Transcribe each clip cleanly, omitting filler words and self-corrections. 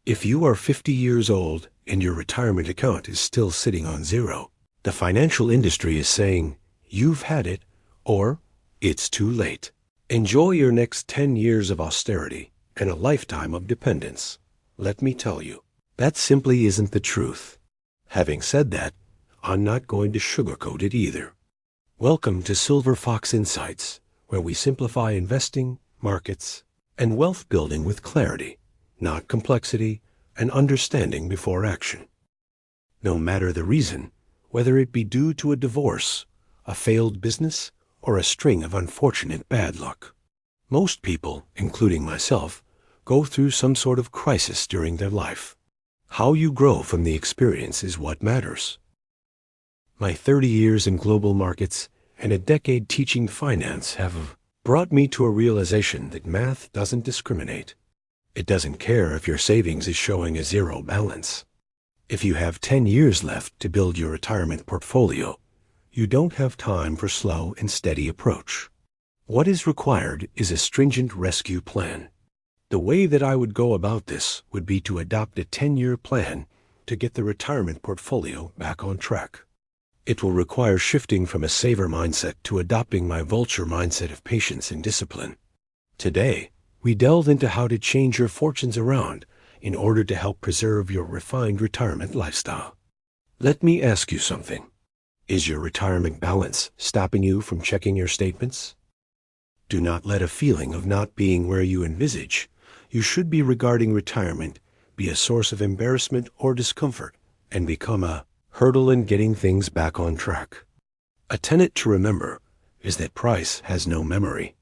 If you are 50 years old and your retirement account is still sitting on zero, the financial industry is saying, you've had it, or it's too late. Enjoy your next 10 years of austerity and a lifetime of dependence. Let me tell you, that simply isn't the truth. Having said that, I'm not going to sugarcoat it either. Welcome to Silver Fox Insights, where we simplify investing, markets, and wealth building with clarity, not complexity, and understanding before action. No matter the reason, whether it be due to a divorce, a failed business, or a string of unfortunate bad luck, most people, including myself, go through some sort of crisis during their life. How you grow from the experience is what matters. My 30 years in global markets and a decade teaching finance have brought me to a realization that math doesn't discriminate. It doesn't care if your savings is showing a zero balance. If you have 10 years left to build your retirement portfolio, you don't have time for slow and steady approach. What is required is a stringent rescue plan. The way that I would go about this would be to adopt a 10-year plan to get the retirement portfolio back on track. It will require shifting from a saver mindset to adopting my Vulture mindset of patience and discipline. Today, we delve into how to change your fortunes around in order to help preserve your refined retirement lifestyle. Let me ask you something. Is your retirement balance stopping you from checking your statements? Do not let a feeling of not being where you envisage you should be regarding retirement be a source of embarrassment or discomfort and become a hurdle in getting things back on track. A tenet to remember is that price has no memory.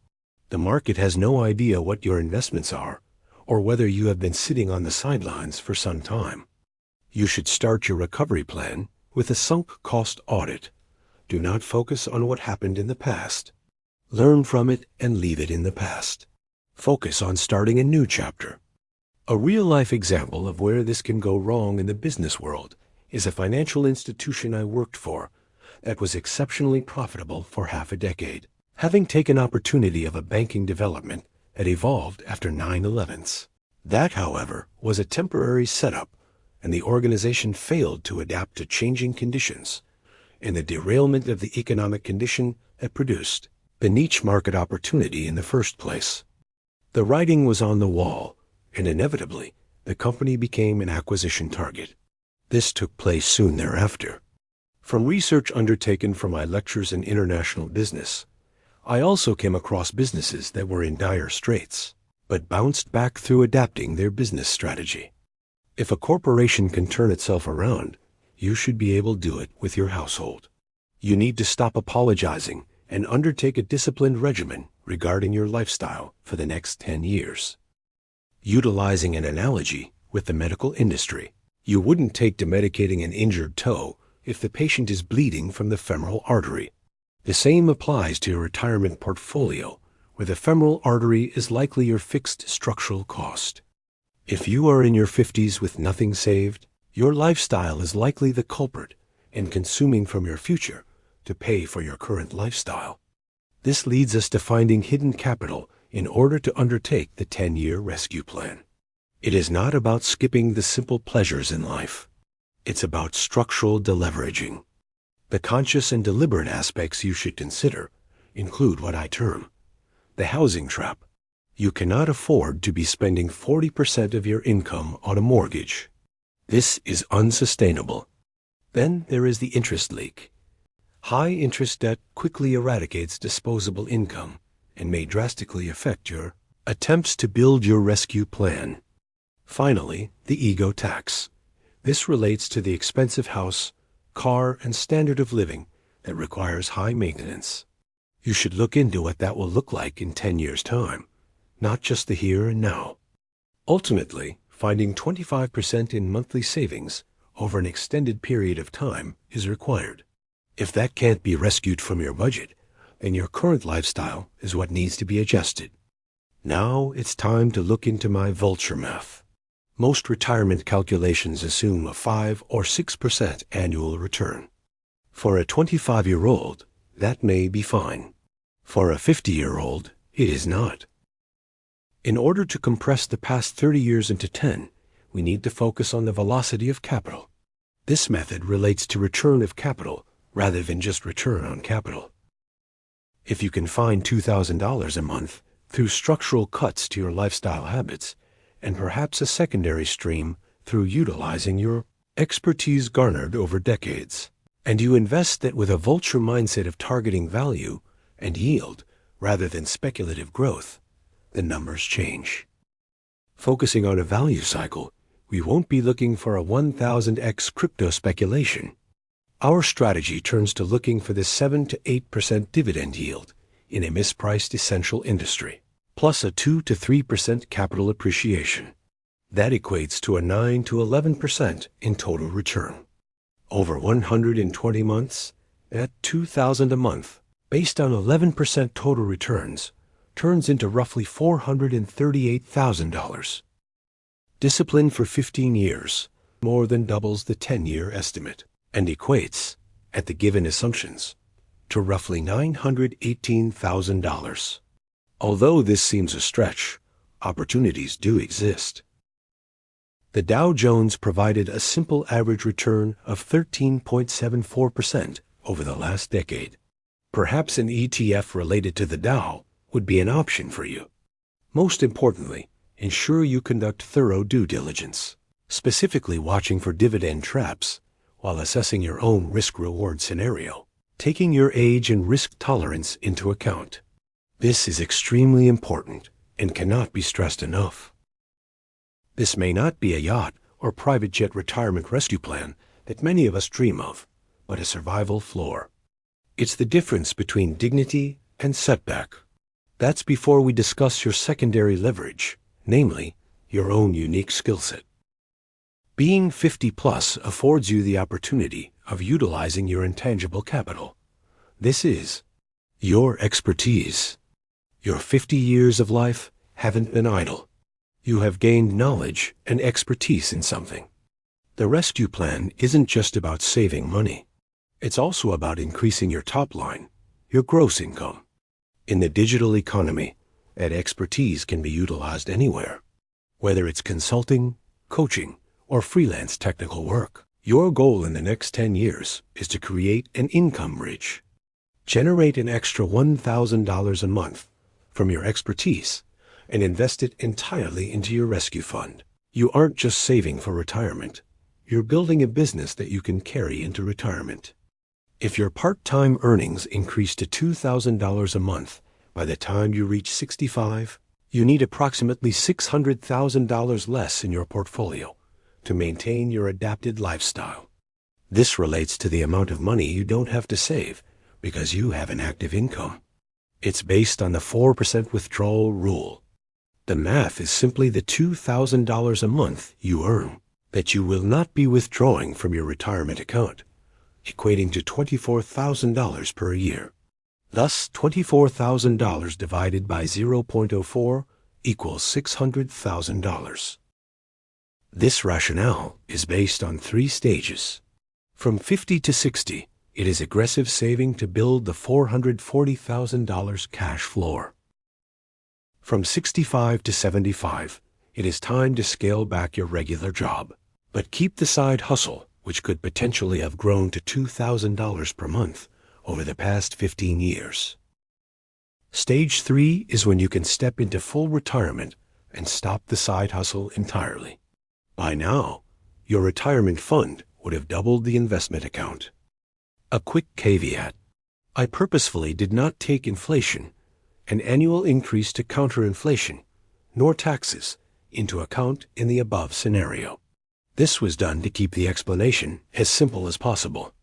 The market has no idea what your investments are or whether you have been sitting on the sidelines for some time. You should start your recovery plan with a sunk cost audit. Do not focus on what happened in the past. Learn from it and leave it in the past. Focus on starting a new chapter. A real-life example of where this can go wrong in the business world is a financial institution I worked for that was exceptionally profitable for half a decade, having taken opportunity of a banking development that evolved after 9/11s. That, however, was a temporary setup, and the organization failed to adapt to changing conditions and the derailment of the economic condition that produced the niche market opportunity in the first place. The writing was on the wall, and inevitably, the company became an acquisition target. This took place soon thereafter. From research undertaken for my lectures in international business, I also came across businesses that were in dire straits, but bounced back through adapting their business strategy. If a corporation can turn itself around, you should be able to do it with your household. You need to stop apologizing and undertake a disciplined regimen regarding your lifestyle for the next 10 years. Utilizing an analogy with the medical industry, you wouldn't take to medicating an injured toe if the patient is bleeding from the femoral artery. The same applies to your retirement portfolio, where the femoral artery is likely your fixed structural cost. If you are in your 50s with nothing saved, your lifestyle is likely the culprit in consuming from your future to pay for your current lifestyle. This leads us to finding hidden capital in order to undertake the 10-year rescue plan. It is not about skipping the simple pleasures in life. It's about structural deleveraging. The conscious and deliberate aspects you should consider include what I term the housing trap. You cannot afford to be spending 40% of your income on a mortgage. This is unsustainable. Then there is the interest leak. High interest debt quickly eradicates disposable income and may drastically affect your attempts to build your rescue plan. Finally, the ego tax. This relates to the expensive house, car, and standard of living that requires high maintenance. You should look into what that will look like in 10 years' time, not just the here and now. Ultimately, finding 25% in monthly savings over an extended period of time is required. If that can't be rescued from your budget, then your current lifestyle is what needs to be adjusted. Now it's time to look into my Vulture math. Most retirement calculations assume a 5 or 6% annual return. For a 25-year-old, that may be fine. For a 50-year-old, it is not. In order to compress the past 30 years into 10, we need to focus on the velocity of capital. This method relates to return of capital rather than just return on capital. If you can find $2,000 a month through structural cuts to your lifestyle habits, and perhaps a secondary stream through utilizing your expertise garnered over decades, and you invest that with a vulture mindset of targeting value and yield rather than speculative growth, the numbers change. Focusing on a value cycle, we won't be looking for a 1000x crypto speculation. Our strategy turns to looking for the 7 to 8% dividend yield in a mispriced essential industry, plus a 2 to 3% capital appreciation. That equates to a 9 to 11% in total return. Over 120 months, at $2,000 a month, based on 11% total returns, turns into roughly $438,000. Discipline for 15 years more than doubles the 10-year estimate and equates, at the given assumptions, to roughly $918,000. Although this seems a stretch, opportunities do exist. The Dow Jones provided a simple average return of 13.74% over the last decade. Perhaps an ETF related to the Dow would be an option for you. Most importantly, ensure you conduct thorough due diligence, specifically watching for dividend traps while assessing your own risk-reward scenario, taking your age and risk tolerance into account. This is extremely important and cannot be stressed enough. This may not be a yacht or private jet retirement rescue plan that many of us dream of, but a survival floor. It's the difference between dignity and setback. That's before we discuss your secondary leverage, namely, your own unique skill set. Being 50 plus affords you the opportunity of utilizing your intangible capital. This is your expertise. Your 50 years of life haven't been idle. You have gained knowledge and expertise in something. The rescue plan isn't just about saving money. It's also about increasing your top line, your gross income. In the digital economy, that expertise can be utilized anywhere. Whether it's consulting, coaching, or freelance technical work, your goal in the next 10 years is to create an income bridge. Generate an extra $1,000 a month from your expertise and invest it entirely into your rescue fund. You aren't just saving for retirement. You're building a business that you can carry into retirement. If your part-time earnings increase to $2,000 a month by the time you reach 65, you need approximately $600,000 less in your portfolio to maintain your adapted lifestyle. This relates to the amount of money you don't have to save because you have an active income. It's based on the 4% withdrawal rule. The math is simply the $2,000 a month you earn that you will not be withdrawing from your retirement account, equating to $24,000 per year. Thus, $24,000 divided by 0.04 equals $600,000. This rationale is based on 3 stages. From 50 to 60, it is aggressive saving to build the $440,000 cash floor. From 65 to 75, it is time to scale back your regular job, but keep the side hustle, which could potentially have grown to $2,000 per month over the past 15 years. Stage 3 is when you can step into full retirement and stop the side hustle entirely. By now, your retirement fund would have doubled the investment account. A quick caveat. I purposefully did not take inflation, an annual increase to counter inflation, nor taxes into account in the above scenario. This was done to keep the explanation as simple as possible.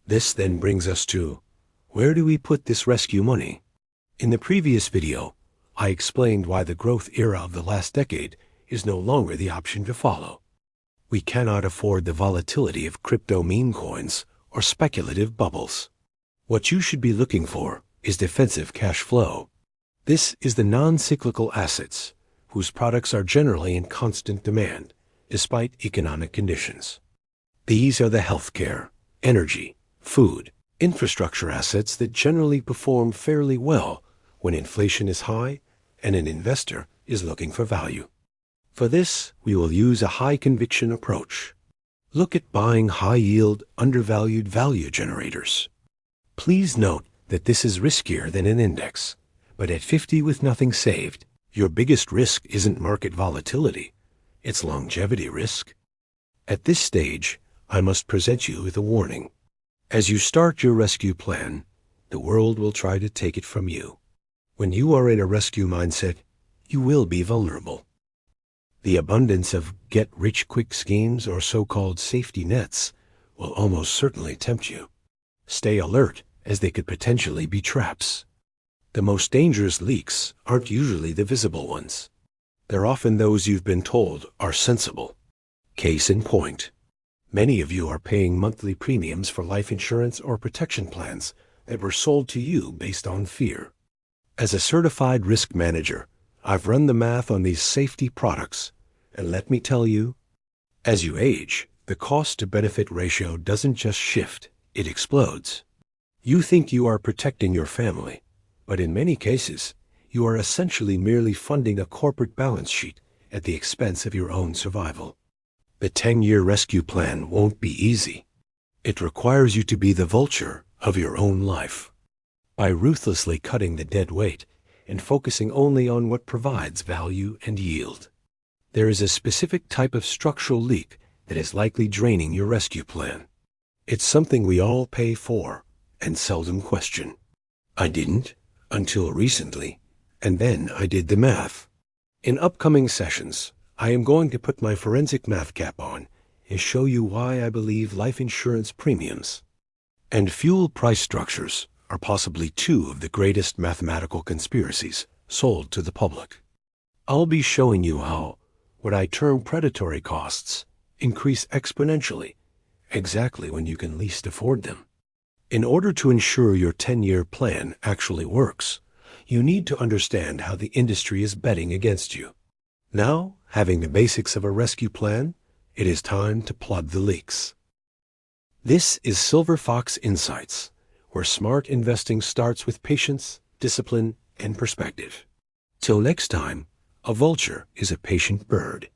This then brings us to, where do we put this rescue money? In the previous video, I explained why the growth era of the last decade is no longer the option to follow. We cannot afford the volatility of crypto meme coins or speculative bubbles. What you should be looking for is defensive cash flow. This is the non-cyclical assets whose products are generally in constant demand despite economic conditions. These are the healthcare, energy, food, infrastructure assets that generally perform fairly well when inflation is high and an investor is looking for value. For this, we will use a high-conviction approach. Look at buying high-yield, undervalued value generators. Please note that this is riskier than an index, but at 50 with nothing saved, your biggest risk isn't market volatility, it's longevity risk. At this stage, I must present you with a warning. As you start your rescue plan, the world will try to take it from you. When you are in a rescue mindset, you will be vulnerable. The abundance of get-rich-quick schemes or so-called safety nets will almost certainly tempt you. Stay alert, as they could potentially be traps. The most dangerous leaks aren't usually the visible ones. They're often those you've been told are sensible. Case in point. Many of you are paying monthly premiums for life insurance or protection plans that were sold to you based on fear. As a certified risk manager, I've run the math on these safety products, and let me tell you, as you age, the cost-to-benefit ratio doesn't just shift, it explodes. You think you are protecting your family, but in many cases, you are essentially merely funding a corporate balance sheet at the expense of your own survival. The 10-year rescue plan won't be easy. It requires you to be the vulture of your own life. By ruthlessly cutting the dead weight and focusing only on what provides value and yield, there is a specific type of structural leak that is likely draining your rescue plan. It's something we all pay for and seldom question. I didn't until recently, and then I did the math. In upcoming sessions, I am going to put my forensic math cap on and show you why I believe life insurance premiums and fuel price structures are possibly two of the greatest mathematical conspiracies sold to the public. I'll be showing you how what I term predatory costs increase exponentially, exactly when you can least afford them. In order to ensure your 10-year plan actually works, you need to understand how the industry is betting against you. Now, having the basics of a rescue plan, it is time to plug the leaks. This is Silver Fox Insights, where smart investing starts with patience, discipline, and perspective. Till next time, a vulture is a patient bird.